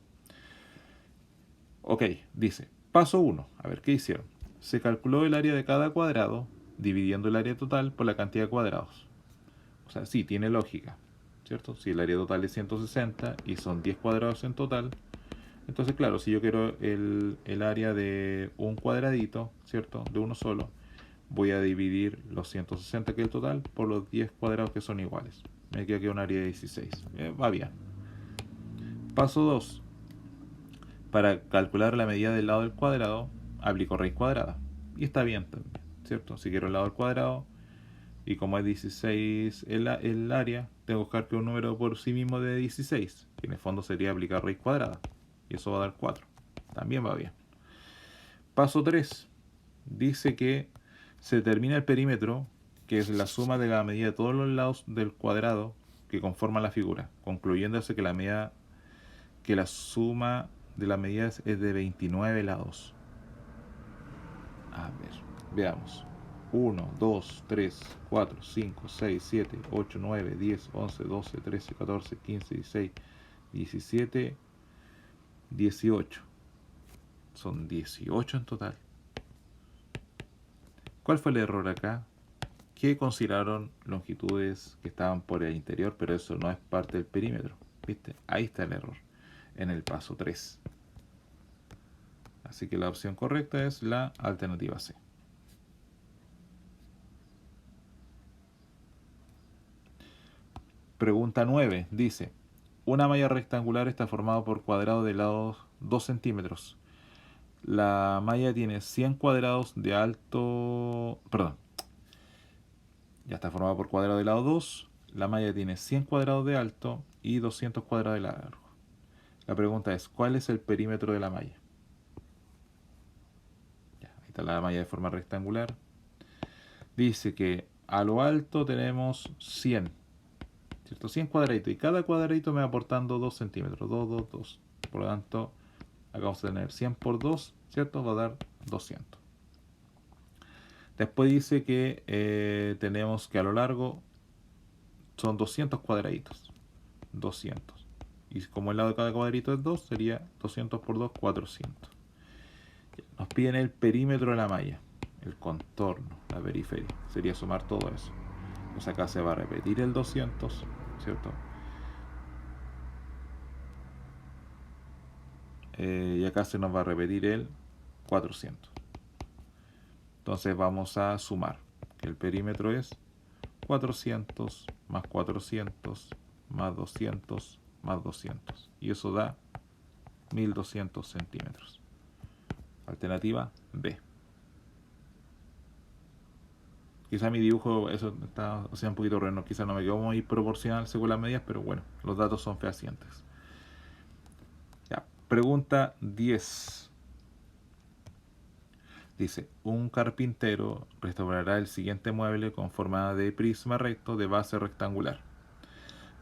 Ok, dice, paso 1. A ver, ¿qué hicieron? Se calculó el área de cada cuadrado dividiendo el área total por la cantidad de cuadrados. O sea, sí, tiene lógica, ¿cierto? Si el área total es 160 y son 10 cuadrados en total, entonces claro, si yo quiero el área de un cuadradito, ¿cierto? De uno solo, voy a dividir los 160 que es el total por los 10 cuadrados que son iguales. Me queda aquí un área de 16. Va bien. Paso 2. Para calcular la medida del lado del cuadrado, aplico raíz cuadrada. Y está bien también, ¿cierto? Si quiero el lado del cuadrado, y como es 16 el área, tengo que buscar que un número por sí mismo de 16, que en el fondo sería aplicar raíz cuadrada. Y eso va a dar 4. También va bien. Paso 3. Dice que se determina el perímetro, que es la suma de la medida de todos los lados del cuadrado que conforman la figura, concluyéndose que la suma de las medidas es de 29 lados. A ver, veamos. 1, 2, 3, 4, 5, 6, 7, 8, 9, 10, 11, 12, 13, 14, 15, 16, 17, 18. Son 18 en total. ¿Cuál fue el error acá? Que consideraron longitudes que estaban por el interior, pero eso no es parte del perímetro. ¿Viste? Ahí está el error, en el paso 3. Así que la opción correcta es la alternativa C. Pregunta 9. Dice, una malla rectangular está formada por cuadrados de lados 2 centímetros. La malla tiene 100 cuadrados de alto... Perdón. Ya está formada por cuadrados de lado 2. La malla tiene 100 cuadrados de alto y 200 cuadrados de largo. La pregunta es, ¿cuál es el perímetro de la malla? Ya, ahí está la malla de forma rectangular. Dice que a lo alto tenemos 100, ¿cierto? 100 cuadraditos y cada cuadradito me va aportando 2 centímetros. 2, 2, 2. Por lo tanto, acá vamos a tener 100 por 2, ¿cierto? Va a dar 200. Después dice que tenemos que a lo largo son 200 cuadraditos. 200. Y como el lado de cada cuadrito es 2, sería 200 por 2, 400. Nos piden el perímetro de la malla, el contorno, la periferia. Sería sumar todo eso. Pues acá se va a repetir el 200, ¿cierto? Y acá se nos va a repetir el 400. Entonces vamos a sumar, que el perímetro es 400 más 400 más 200 más 200. Y eso da 1200 centímetros. Alternativa B. Quizá mi dibujo, eso está un poquito reno, quizá no me quedó muy proporcional según las medidas, pero bueno, los datos son fehacientes. Ya, pregunta 10. Dice, un carpintero restaurará el siguiente mueble con forma de prisma recto de base rectangular.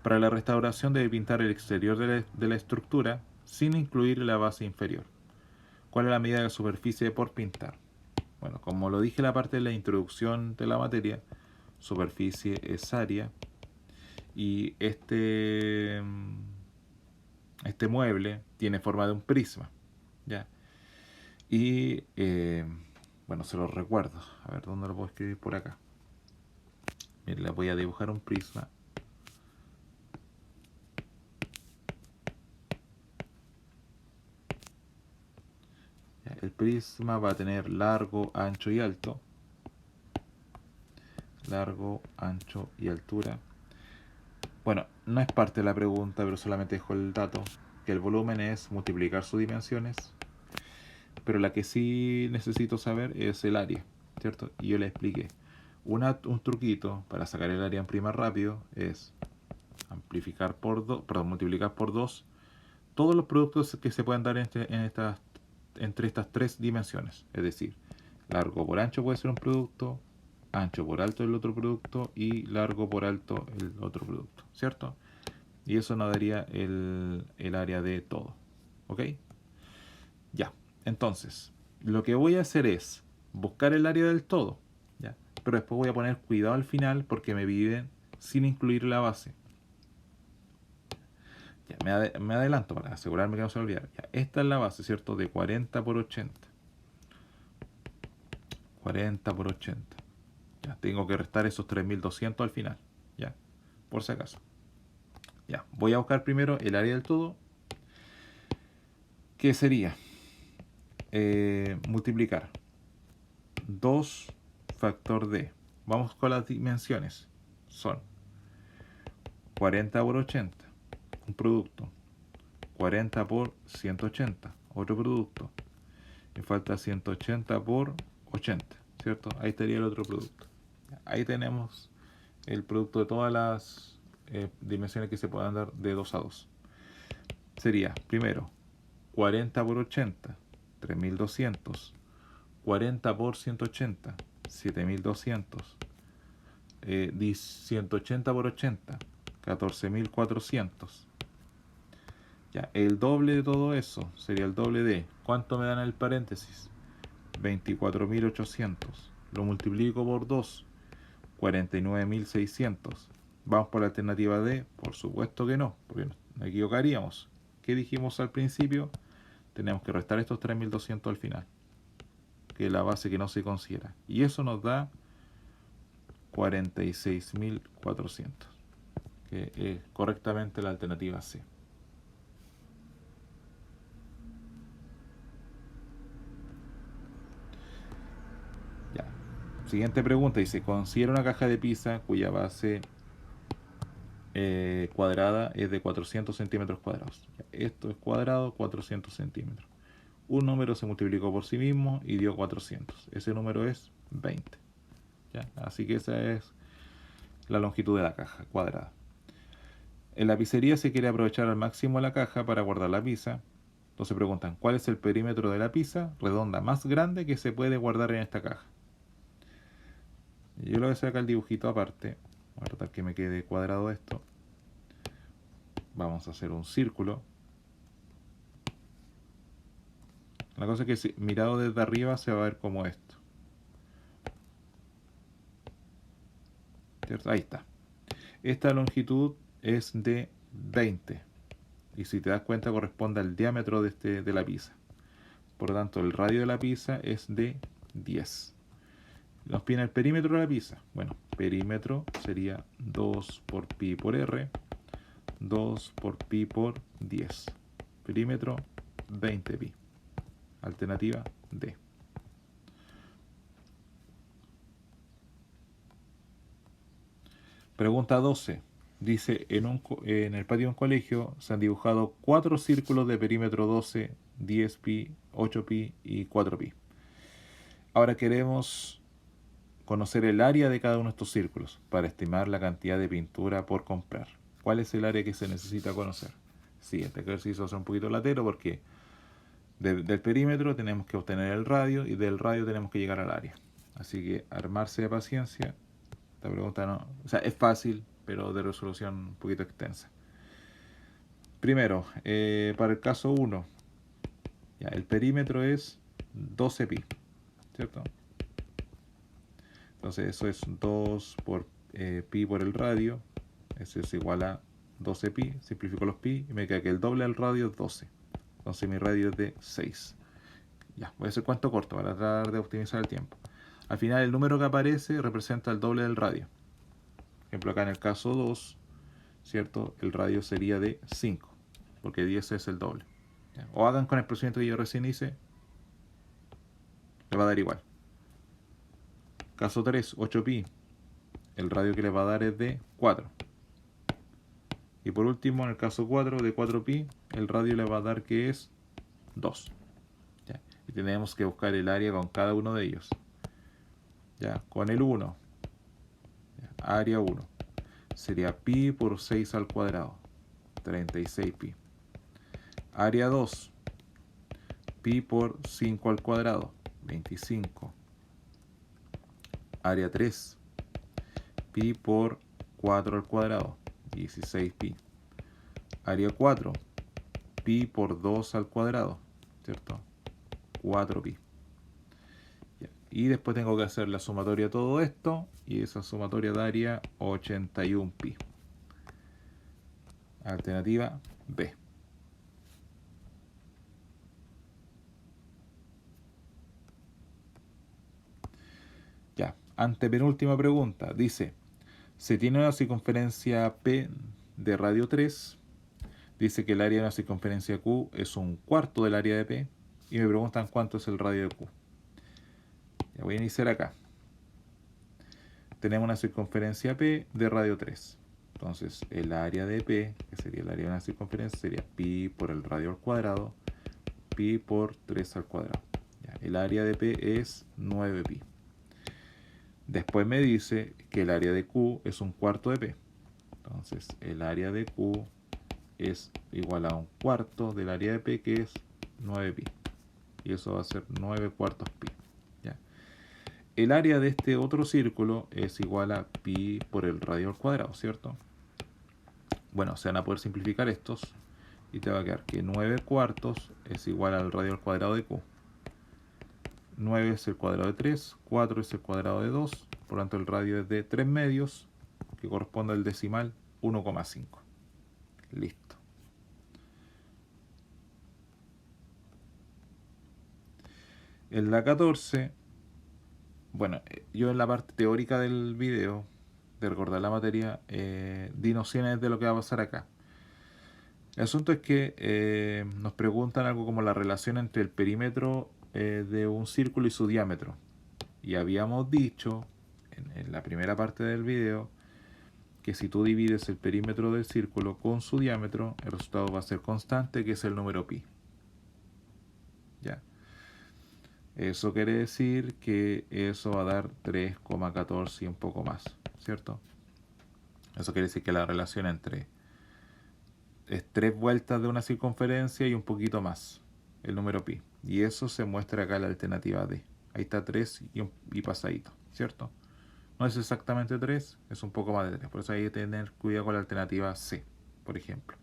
Para la restauración debe pintar el exterior de la estructura sin incluir la base inferior. ¿Cuál es la medida de superficie por pintar? Bueno, como lo dije en la parte de la introducción de la materia, superficie es área y este mueble tiene forma de un prisma, ¿ya? Y bueno, se lo recuerdo. A ver, ¿dónde lo puedo escribir? Por acá. Miren, le voy a dibujar un prisma. Ya, el prisma va a tener largo, ancho y alto. Largo, ancho y altura. Bueno, no es parte de la pregunta, pero solamente dejo el dato, que el volumen es multiplicar sus dimensiones, pero la que sí necesito saber es el área, ¿cierto? Y yo le expliqué. Un truquito para sacar el área en prima rápido es amplificar por 2, perdón, multiplicar por 2 todos los productos que se pueden dar entre estas tres dimensiones. Es decir, largo por ancho puede ser un producto, ancho por alto el otro producto y largo por alto el otro producto, ¿cierto? Y eso nos daría el área de todo. ¿Ok? Ya. Entonces, lo que voy a hacer es buscar el área del todo. ¿Ya? Pero después voy a poner cuidado al final porque me piden sin incluir la base. Ya, me adelanto para asegurarme que no se va a olvidar. Ya, esta es la base, ¿cierto? De 40 por 80. 40 por 80. Ya, tengo que restar esos 3200 al final. Ya, por si acaso. Ya, voy a buscar primero el área del todo. ¿Qué sería? Multiplicar 2 factor de. Vamos con las dimensiones. Son 40 por 80, un producto. 40 por 180, otro producto. Me falta 180 por 80, ¿cierto? Ahí estaría el otro producto. Ahí tenemos el producto de todas las dimensiones que se puedan dar de 2 a 2. Sería, primero, 40 por 80, 3200. 40 por 180, 7200. 180 por 80, 14400. Ya, el doble de todo eso sería el doble de. ¿Cuánto me dan en el paréntesis? 24.800. Lo multiplico por 2, 49.600. ¿Vamos por la alternativa D? Por supuesto que no, porque nos equivocaríamos. ¿Qué dijimos al principio? Tenemos que restar estos 3.200 al final, que es la base que no se considera. Y eso nos da 46.400, que es correctamente la alternativa C. Ya. Siguiente pregunta dice, considera una caja de pizza cuya base cuadrada es de 400 centímetros cuadrados. Esto es cuadrado, 400 centímetros. Un número se multiplicó por sí mismo y dio 400. Ese número es 20. ¿Ya? Así que esa es la longitud de la caja cuadrada. En la pizzería se quiere aprovechar al máximo la caja para guardar la pizza. Entonces preguntan, ¿cuál es el perímetro de la pizza redonda más grande que se puede guardar en esta caja? Yo le voy a sacar el dibujito aparte. Voy a tratar que me quede cuadrado esto. Vamos a hacer un círculo. La cosa es que si mirado desde arriba se va a ver como esto. ¿cierto? Ahí está. Esta longitud es de 20 y si te das cuenta corresponde al diámetro de la pizza. Por lo tanto, el radio de la pizza es de 10. Nos pide el perímetro de la pizza. Bueno, perímetro sería 2 por pi por r, 2 por pi por 10. Perímetro 20 pi. Alternativa D. Pregunta 12. Dice, en el patio de un colegio se han dibujado 4 círculos de perímetro 12, 10 pi, 8 pi y 4 pi. Ahora queremos conocer el área de cada uno de estos círculos para estimar la cantidad de pintura por comprar. ¿Cuál es el área que se necesita conocer? Sí, este ejercicio es un poquito latero porque del perímetro tenemos que obtener el radio y del radio tenemos que llegar al área. Así que armarse de paciencia. Esta pregunta no, o sea, es fácil, pero de resolución un poquito extensa. Primero, para el caso 1, ya, el perímetro es 12 pi, ¿cierto? Entonces eso es 2 por pi por el radio. Eso es igual a 12 pi. Simplifico los pi y me queda que el doble del radio es 12. Entonces mi radio es de 6. Ya, voy a hacer cuento corto para tratar de optimizar el tiempo. Al final el número que aparece representa el doble del radio. Por ejemplo, acá en el caso 2, ¿cierto? El radio sería de 5, porque 10 es el doble. ¿Ya? O hagan con el procedimiento que yo recién hice, le va a dar igual. Caso 3, 8 pi. El radio que le va a dar es de 4. Y por último, en el caso 4, de 4 pi, el radio le va a dar que es 2. ¿Ya? Y tenemos que buscar el área con cada uno de ellos. ¿Ya? Con el 1, área 1, sería pi por 6 al cuadrado, 36 pi. Área 2, pi por 5 al cuadrado, 25. Área 3, pi por 4 al cuadrado, 16 pi. Área 4, pi por 2 al cuadrado, ¿cierto? 4 pi. Y después tengo que hacer la sumatoria de todo esto, y esa sumatoria daría 81 pi. Alternativa B. Ya, antepenúltima pregunta. Dice, se tiene una circunferencia P de radio 3. Dice que el área de una circunferencia Q es un cuarto del área de P. Y me preguntan cuánto es el radio de Q. Ya voy a iniciar acá. Tenemos una circunferencia P de radio 3. Entonces el área de P, que sería el área de una circunferencia, sería pi por el radio al cuadrado, pi por 3 al cuadrado. Ya, el área de P es 9 pi. Después me dice que el área de Q es un cuarto de P. Entonces el área de Q es igual a un cuarto del área de P, que es 9 pi. Y eso va a ser 9 cuartos pi. ¿Ya? El área de este otro círculo es igual a pi por el radio al cuadrado, ¿cierto? Bueno, se van a poder simplificar estos y te va a quedar que 9 cuartos es igual al radio al cuadrado de Q. 9 es el cuadrado de 3, 4 es el cuadrado de 2, por lo tanto el radio es de 3 medios, que corresponde al decimal 1,5. Listo. En la 14, bueno, yo en la parte teórica del video, de recordar la materia, di nociones de lo que va a pasar acá. El asunto es que nos preguntan algo como la relación entre el perímetro de un círculo y su diámetro. Y habíamos dicho en la primera parte del video que si tú divides el perímetro del círculo con su diámetro, el resultado va a ser constante, que es el número pi. ¿Ya? Eso quiere decir que eso va a dar 3,14 y un poco más, ¿cierto? Eso quiere decir que la relación entre es 3 vueltas de una circunferencia y un poquito más, el número pi. Y eso se muestra acá en la alternativa D. Ahí está 3 y pasadito, ¿cierto? No es exactamente 3, es un poco más de 3. Por eso hay que tener cuidado con la alternativa C, por ejemplo.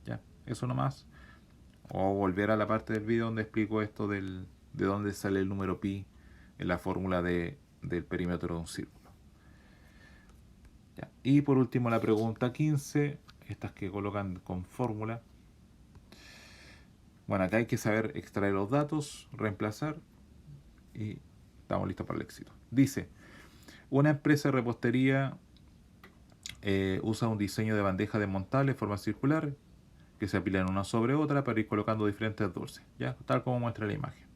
¿Ya? Eso nomás. O volver a la parte del video donde explico esto de dónde sale el número pi en la fórmula del perímetro de un círculo. Y por último la pregunta 15, estas que colocan con fórmula. Bueno, acá hay que saber extraer los datos, reemplazar y estamos listos para el éxito. Dice, una empresa de repostería usa un diseño de bandeja desmontable de forma circular que se apilan una sobre otra para ir colocando diferentes dulces, ¿ya? Tal como muestra la imagen.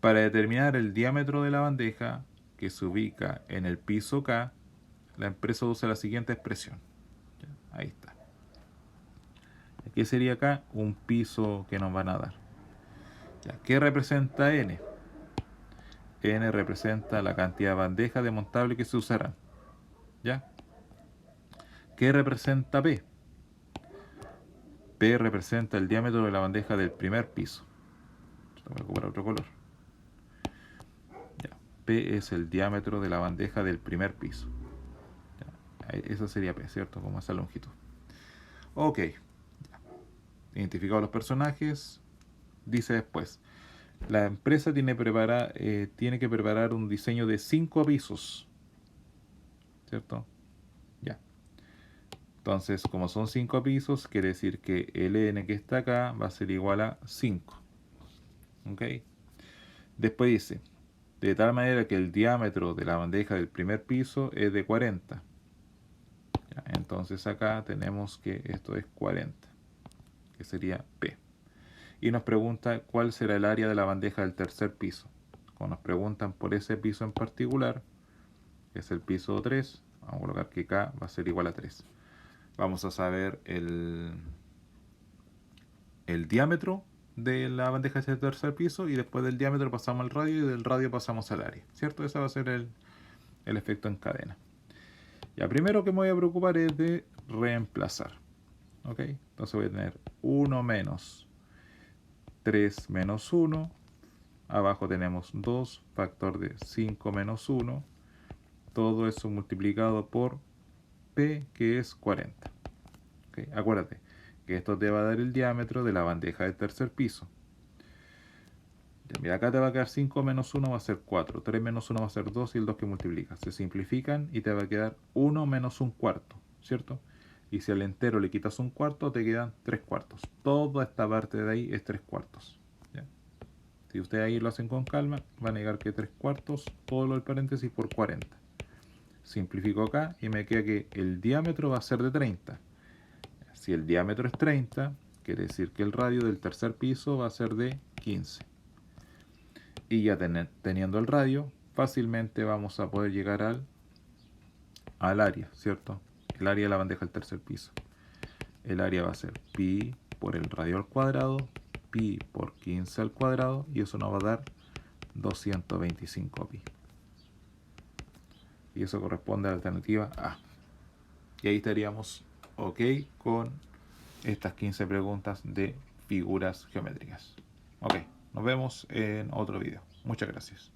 Para determinar el diámetro de la bandeja que se ubica en el piso K, la empresa usa la siguiente expresión. ¿Ya? Ahí está. ¿Qué sería acá? Un piso que nos van a dar. ¿Ya? ¿Qué representa N? N representa la cantidad de bandejas desmontables que se usarán. ¿Ya? ¿Qué representa P? P representa el diámetro de la bandeja del primer piso. Voy a ocupar otro color. Ya. P es el diámetro de la bandeja del primer piso. Ya. Esa sería P, ¿cierto? Como esa longitud. Ok. Ya. Identificados los personajes. Dice después. La empresa tiene que preparar un diseño de 5 pisos. ¿Cierto? Ya. Entonces, como son 5 pisos, quiere decir que el n que está acá va a ser igual a 5. ¿Ok? Después dice, de tal manera que el diámetro de la bandeja del primer piso es de 40. Ya, entonces acá tenemos que esto es 40, que sería P. Y nos pregunta cuál será el área de la bandeja del tercer piso. Cuando nos preguntan por ese piso en particular, que es el piso 3, vamos a colocar que K va a ser igual a 3. Vamos a saber el diámetro de la bandeja de tercer piso y después del diámetro pasamos al radio y del radio pasamos al área, ¿cierto? Ese va a ser el efecto en cadena. Ya, primero que me voy a preocupar es de reemplazar, ¿ok? Entonces voy a tener 1 menos 3 menos 1, abajo tenemos 2, factor de 5 menos 1, todo eso multiplicado por P, que es 40. ¿Okay? Acuérdate que esto te va a dar el diámetro de la bandeja del tercer piso. Ya, mira, acá te va a quedar 5 menos 1 va a ser 4, 3 menos 1 va a ser 2 y el 2 que multiplica. Se simplifican y te va a quedar 1 menos 1 cuarto, ¿cierto? Y si al entero le quitas 1 cuarto, te quedan 3 cuartos. Toda esta parte de ahí es 3 cuartos. ¿Ya? Si ustedes ahí lo hacen con calma, van a llegar que 3 cuartos, todo lo del paréntesis por 40. Simplifico acá y me queda que el diámetro va a ser de 30. Si el diámetro es 30, quiere decir que el radio del tercer piso va a ser de 15. Y ya teniendo el radio, fácilmente vamos a poder llegar al área, ¿cierto? El área de la bandeja del tercer piso. El área va a ser pi por el radio al cuadrado, pi por 15 al cuadrado, y eso nos va a dar 225 pi. Y eso corresponde a la alternativa A. Y ahí estaríamos ok con estas 15 preguntas de figuras geométricas. Ok, nos vemos en otro video. Muchas gracias.